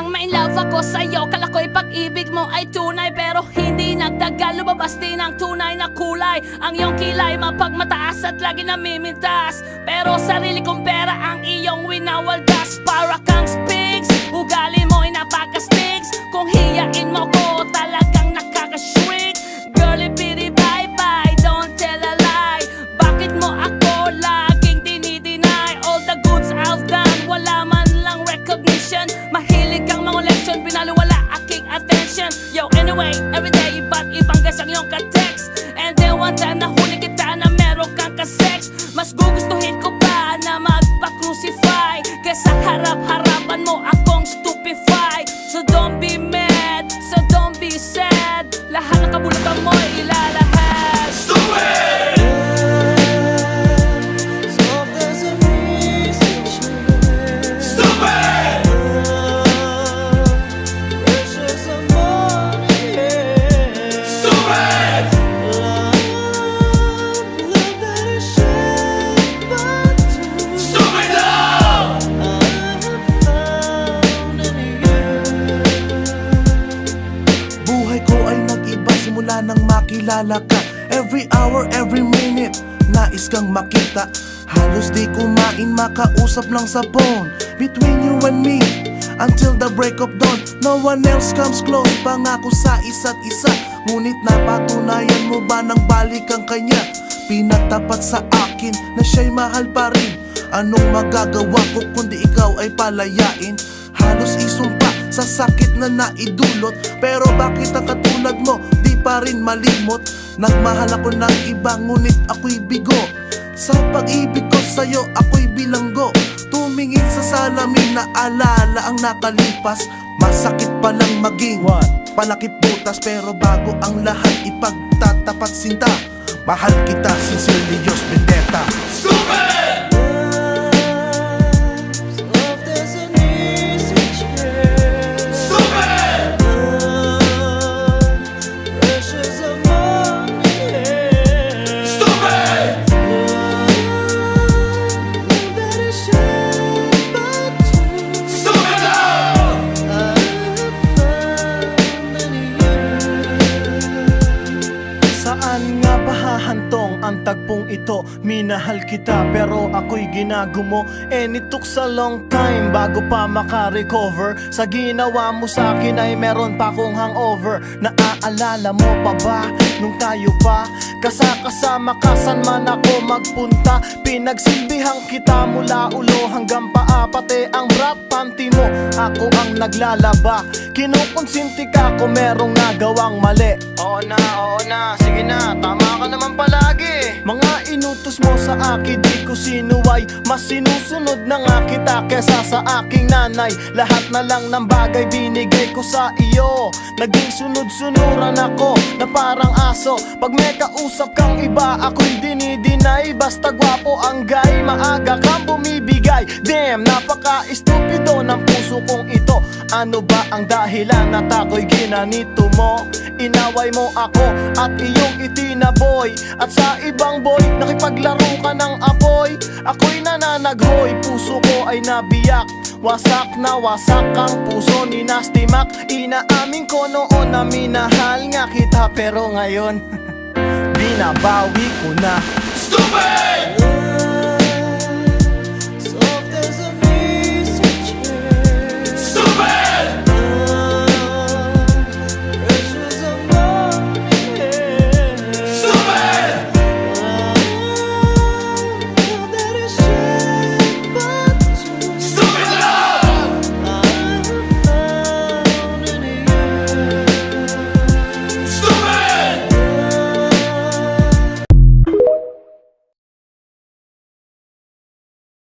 nang ma-inlove ako sa'yo. Kala ko'y pag-ibig mo ay tunay, pero hindi nagtagal, lumabas din ang tunay na kulay. Ang iyong kilay mapagmataas at lagi namimintas, pero sarili kong pera ang iyong winawaldas. Para kang Spigs, ugali mo'y napaka-Stigs. Kung hiyain mo ko, talagang nakaka-shrink. Girlie bitty bye-bye, don't tell a lie. Bakit mo ako laging dinideny? All the goods I've done, wala man lang recognition. Mahilig kang mangoleksyon, pinaliwala aking attention. Yo, anyway, everyday iba't ibang guys ang iyong ka-text. And then one time nahuli kita na meron kang ka-sex. Mas gugustuhin ko pa na magpa-crucify kesa harap-harapan mo akong stupefy. So don't be mad, so don't be sad. Lahat ng kabulutan mo'y ilalahad. Stupid! Stupid! Stupid! Stupid love! Buhay ko ay nag-iba simula nang makilala ka. Every hour, every minute, nais kang makita. Halos di kumain, makausap lang sa phone. Between you and me, until the break of dawn. No one else comes close, pangako sa isa't isa. Ngunit napatunayan mo ba nang balik ang kanya? Pinagtapat sa akin na siya'y mahal pa rin. Anong magagawa ko kundi ikaw ay palayain? Halos isumpa sa sakit na naidulot, pero bakit ang katulad mo di pa rin malimot? Nagmahal ako ng iba ngunit ako'y bigo. Sa pag-ibig ko sa'yo ako'y bilanggo. Tumingin sa salamin na alala ang nakalipas. Masakit palang maging palakip butas, pero bago ang lahat ipagtatapat sinta. Mahal kita, sincerely yours, Vendetta. Stupid! Stupid! Stupid! Stupid love! Saan nga ba hahantong ang tagpong ito? Minahal kita pero ako'y ginagumo. And it took a long time bago pa makarecover. Sa ginawa mo sa akin ay meron pa akong hangover. Naaalala mo pa ba nung tayo pa kasama ka saan man ako magpunta? Pinagsilbihan kita mula ulo hanggang paa, pati ang bra panty mo ako ang naglalaba. Kinukonsinti ka kung merong nagawang mali. Oo na, sige na, tama ka naman palagi. Mga inutos mo sa akin di ko sinuway. Mas sinusunod na nga kita kesa sa aking nanay. Lahat na lang ng bagay binigay ko sa iyo. Naging sunod-sunuran ako na parang aso. Pag may kausap kang iba ako'y dinidinay. Basta gwapo ang guy, maaga kang bumibigay. Damn, napaka-estupido ng puso kong ito. Ano ba ang dahilan at ako'y ginanito mo? Inaway mo ako at iyong itinaboy. At sa ibang boy, nakipaglaro ka ng apoy. Ako'y nananaghoy, puso ko ay nabiyak. Wasak na wasak ang puso ni Nasty Mac. Inaamin ko noon na minahal nga kita, pero ngayon binabawi ko na. Stupid!